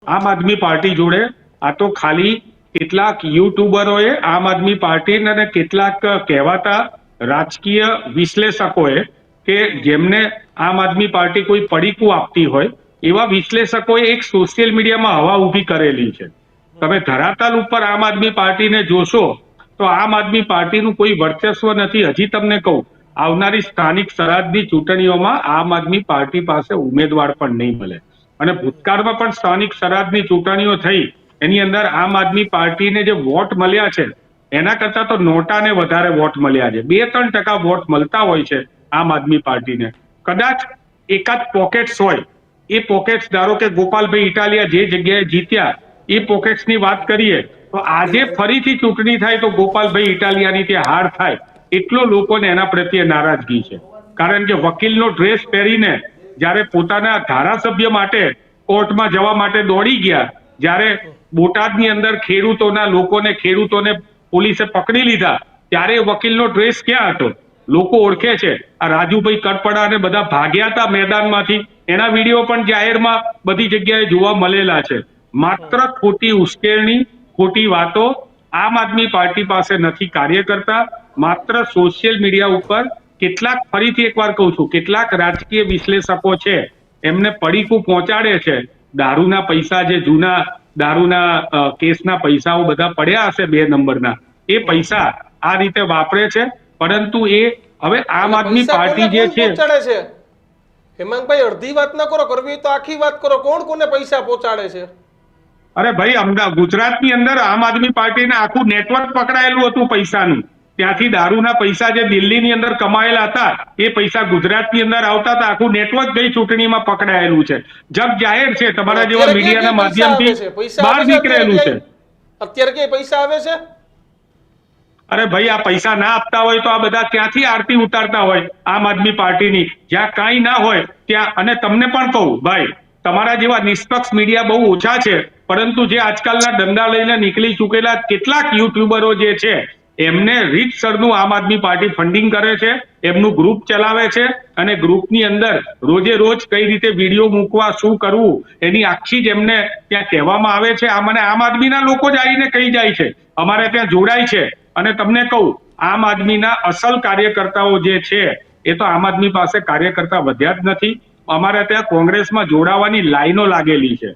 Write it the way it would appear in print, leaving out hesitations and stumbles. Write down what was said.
આમ આદમી પાર્ટી જોડે આ તો ખાલી કેટલાક યુટ્યુબરોએ આમ આદમી પાર્ટીને અને કેટલાક કહેવાતા રાજકીય વિશ્લેષકોએ કે જેમને આમ આદમી પાર્ટી કોઈ પડીકું આપતી હોય એવા વિશ્લેષકોએ એક સોશિયલ મીડિયામાં હવા ઊભી કરેલી છે. તમે ધરાતલ ઉપર આમ આદમી પાર્ટીને જોશો તો આમ આદમી પાર્ટીનું કોઈ વર્ચસ્વ નથી. હજી તમને કહું, આવનારી સ્થાનિક સ્વરાજની ચૂંટણીઓમાં આમ આદમી પાર્ટી પાસે ઉમેદવાર પણ નહીં મળે અને ભૂતકાળમાં પણ સ્થાનિક સ્વરાજની ચૂંટણીઓ થઈ એની અંદર આમ આદમી પાર્ટીને જે વોટ મળ્યા છે એના કરતા તો નોટાને વધારે વોટ મળ્યા છે. 2-3% વોટ મળતા હોય છે આમ આદમી પાર્ટીને. કદાચ એકાદ પોકેટ્સ હોય, એ પોકેટ્સ ધારો કે ગોપાલભાઈ ઇટાલિયા જે જગ્યાએ જીત્યા એ પોકેટ્સની વાત કરીએ તો આજે ફરીથી ચૂંટણી થાય તો ગોપાલભાઈ ઇટાલિયાની ત્યાં હાર થાય એટલો લોકોને એના પ્રત્યે નારાજગી છે. કારણ કે વકીલનો ડ્રેસ પહેરીને જ્યારે પોતાના ધારાસભ્ય માટે કોર્ટમાં જવા માટે દોડી ગયા, જ્યારે બોટાદની અંદર ખેડૂતોને પોલીસે પકડી લીધા, ત્યારે વકીલનો ડ્રેસ ક્યાં હતો? લોકો ઓળખે છે. આ રાજુભાઈ કરપડા અને બધા ભાગ્યા હતા મેદાનમાંથી, એના વિડીયો પણ જાહેરમાં બધી જગ્યાએ જોવા મળેલા છે. માત્ર ખોટી ઉશ્કેરણી, ખોટી વાતો. આમ આદમી પાર્ટી પાસે નથી કાર્યકર્તા, માત્ર સોશિયલ મીડિયા ઉપર કેટલાક, ફરીથી એકવાર કહું છું, કેટલાક રાજકીય વિશ્લેષકો છે એમને પડીકું પહોંચાડે છે. દારૂના પૈસા, જે જૂના દારૂના કેસના પૈસાઓ બધા પડ્યા હશે 2 નંબરના, એ પૈસા આ રીતે વાપરે છે. પરંતુ એ હવે આમ આદમી પાર્ટી જે છે, હેમાંગભાઈ અડધી વાત ના કરો, કરવી તો આખી વાત કરો. કોણ કોને પૈસા પહોંચાડે છે? અરે ભાઈ, અમદાવાદ ગુજરાતની અંદર આમ આદમી પાર્ટીને આખું નેટવર્ક પકડાયેલું હતું પૈસાનું. ત્યાંથી દારૂના પૈસા જે દિલ્હીની અંદર કમાયેલા હતા એ પૈસા ગુજરાતની અંદર આવતા હતા. આખું નેટવર્ક ગઈ ચૂંટણીમાં પકડાયેલું છે. જગ જાહેર છે, તમારા જેવા મીડિયાના માધ્યમથી બહાર નીકળેલું છે. અત્યારે કઈ પૈસા આવે છે? અરે ભાઈ, આ પૈસા ના આપતા હોય તો આ બધા ક્યાંથી આરતી ઉતારતા હોય આમ આદમી પાર્ટીની? જ્યાં કાંઈ ના હોય ત્યાં. અને તમને પણ કહું ભાઈ, તમારા જેવા નિષ્પક્ષ મીડિયા બહુ ઓછા છે, પરંતુ જે આજકાલના દંડા લઈને નીકળી ચૂકેલા કેટલાક યુટ્યુબરો જે છે એમને રીતસરનું આમ આદમી પાર્ટી ફંડિંગ કરે છે, એમનું ગ્રુપ ચલાવે છે અને ગ્રુપની અંદર રોજે રોજ કઈ રીતે વિડીયો મૂકવા, શું કરવું, એની આખી જ એમને ત્યાં કહેવામાં આવે છે. આ મને આમ આદમીના લોકો જ આવીને કહી જાય છે, અમારે ત્યાં જોડાય છે. અને તમને કહું, આમ આદમીના અસલ કાર્યકર્તાઓ જે છે એ તો આમ આદમી પાસે કાર્યકર્તા વધ્યા જ નથી. અમારે ત્યાં કોંગ્રેસમાં જોડાવાની લાઈનો લાગેલી છે.